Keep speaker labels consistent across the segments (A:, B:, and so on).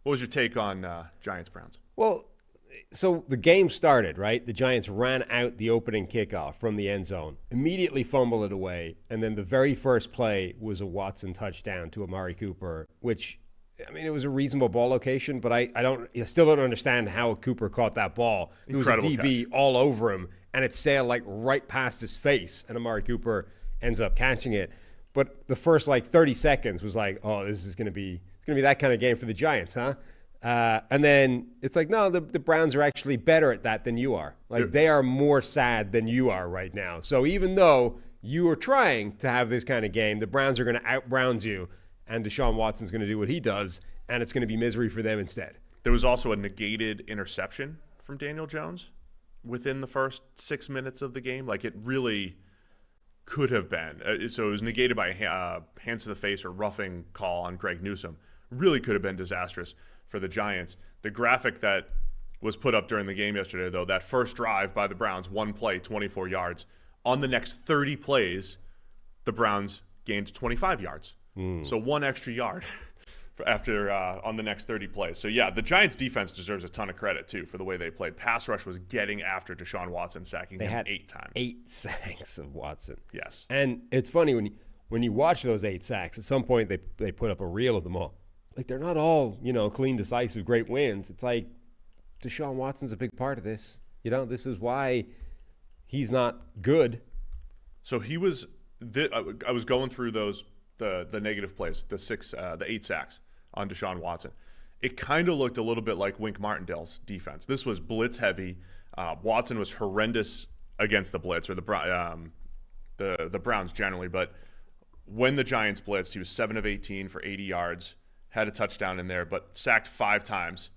A: What was your take on Giants-Browns?
B: Well, so the game started, right? The Giants ran out the opening kickoff from the end zone, immediately fumbled it away, and then the very first play was a Watson touchdown to Amari Cooper, which, I mean, it was a reasonable ball location, but I still don't understand how Cooper caught that ball. There was a DB all over him, and it sailed like right past his face, and Amari Cooper ends up catching it. But the first like 30 seconds was like, oh, this is going to be that kind of game for the Giants, huh? And then it's like, no, the Browns are actually better at that than you are. Like, they are more sad than you are right now. So even though you are trying to have this kind of game, the Browns are going to out-Browns you, and Deshaun Watson's going to do what he does, and it's going to be misery for them instead.
A: There was also a negated interception from Daniel Jones within the first 6 minutes of the game. Like, it really could have been. So it was negated by a hands to the face or roughing call on Greg Newsome. Really could have been disastrous for the Giants. The graphic that was put up during the game yesterday, though, that first drive by the Browns, one play, 24 yards. On the next 30 plays, the Browns gained 25 yards. So one extra yard after on the next 30 plays. So, yeah, the Giants' defense deserves a ton of credit, too, for the way they played. Pass rush was getting after Deshaun Watson, sacking him 8 times.
B: 8 sacks of Watson.
A: Yes.
B: And it's funny, when you watch those 8 sacks, at some point they put up a reel of them all. Like, they're not all, clean, decisive, great wins. It's like Deshaun Watson's a big part of this. This is why he's not good.
A: So he was I was going through those the negative plays, the 8 sacks on Deshaun Watson. It kind of looked a little bit like Wink Martindale's defense. This was blitz heavy. Watson was horrendous against the blitz, or the Browns generally. But when the Giants blitzed, he was 7 of 18 for 80 yards. Had a touchdown in there, but sacked 5 times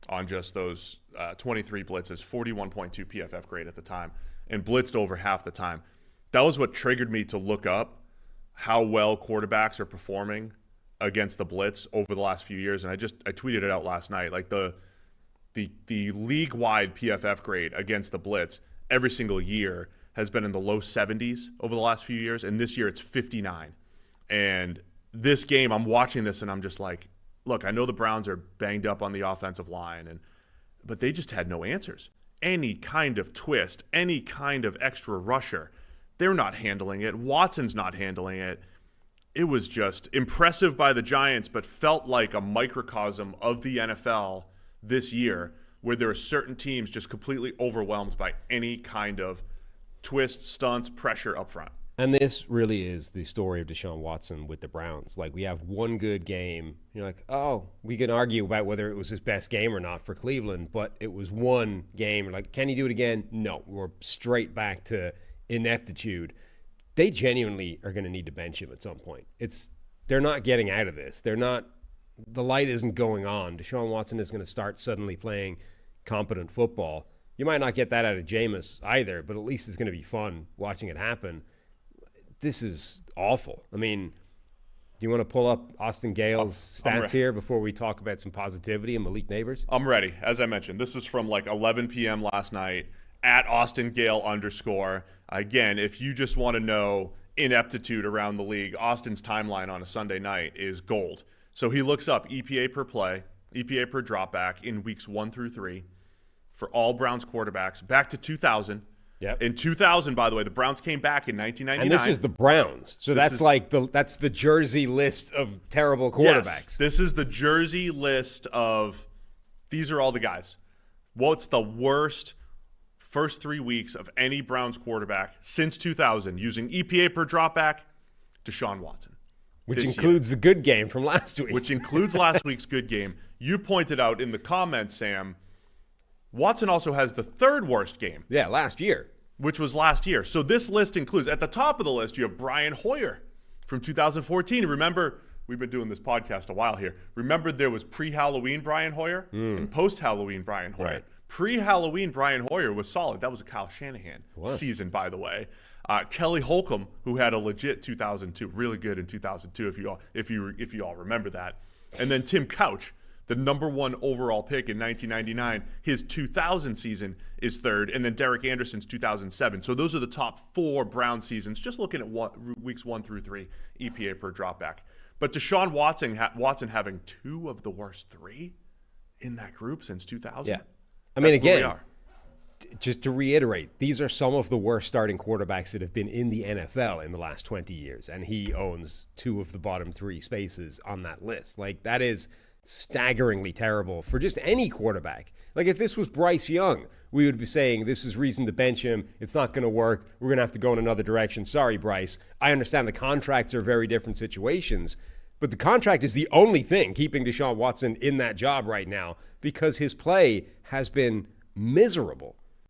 A: on just those 23 blitzes, 41.2 PFF grade at the time, and blitzed over half the time. That was what triggered me to look up how well quarterbacks are performing against the blitz over the last few years, and I tweeted it out last night. Like the league-wide PFF grade against the blitz every single year has been in the low 70s over the last few years, and this year it's 59. And this game, I'm watching this and I'm just like, look, I know the Browns are banged up on the offensive line, but they just had no answers. Any kind of twist, any kind of extra rusher, they're not handling it. Watson's not handling it. It was just impressive by the Giants, but felt like a microcosm of the NFL this year, where there are certain teams just completely overwhelmed by any kind of twist, stunts, pressure up front.
B: And this really is the story of Deshaun Watson with the Browns. Like, we have one good game. You're like, oh, we can argue about whether it was his best game or not for Cleveland, but it was one game. Like, can he do it again? No. We're straight back to ineptitude. They genuinely are going to need to bench him at some point. They're not getting out of this. The light isn't going on. Deshaun Watson is going to start suddenly playing competent football. You might not get that out of Jameis either, but at least it's going to be fun watching it happen. This is awful. I mean, do you want to pull up Austin Gale's stats here before we talk about some positivity and Malik Neighbors?
A: I'm ready. As I mentioned, this was from like 11 p.m. last night at Austin Gale _. Again, if you just want to know ineptitude around the league, Austin's timeline on a Sunday night is gold. So he looks up EPA per play, EPA per dropback in weeks 1 through 3 for all Browns quarterbacks back to 2000.
B: Yep.
A: In 2000, by the way, the Browns came back in 1999.
B: And this is the Browns. So that's the Jersey list of terrible quarterbacks.
A: Yes, this is the Jersey list of, these are all the guys. What's the worst first 3 weeks of any Browns quarterback since 2000 using EPA per dropback? Deshaun Watson.
B: Which includes the good game from last week.
A: Which includes last week's good game. You pointed out in the comments, Sam, Watson also has the 3rd worst game.
B: Yeah, last year.
A: Which was last year. So this list includes, at the top of the list, you have Brian Hoyer from 2014. Remember, we've been doing this podcast a while here. Remember there was pre-Halloween Brian Hoyer and post-Halloween Brian Hoyer. Right. Pre-Halloween Brian Hoyer was solid. That was a Kyle Shanahan season, by the way. Kelly Holcomb, who had a legit 2002, really good in 2002, if you all remember that. And then Tim Couch, the number 1 overall pick in 1999. His 2000 season is 3rd, and then Derek Anderson's 2007. So those are the top 4 Brown seasons, just looking at weeks 1 through 3, EPA per dropback. But Deshaun Watson having 2 of the worst 3 in that group since 2000.
B: Yeah. I mean,
A: That's where we
B: again,
A: are.
B: just to reiterate, these are some of the worst starting quarterbacks that have been in the NFL in the last 20 years, and he owns 2 of the bottom 3 spaces on that list. Like, that is staggeringly terrible for just any quarterback. Like, if this was Bryce Young, we would be saying this is reason to bench him. It's not going to work. We're going to have to go in another direction. Sorry, Bryce. I understand the contracts are very different situations, but the contract is the only thing keeping Deshaun Watson in that job right now because his play has been miserable.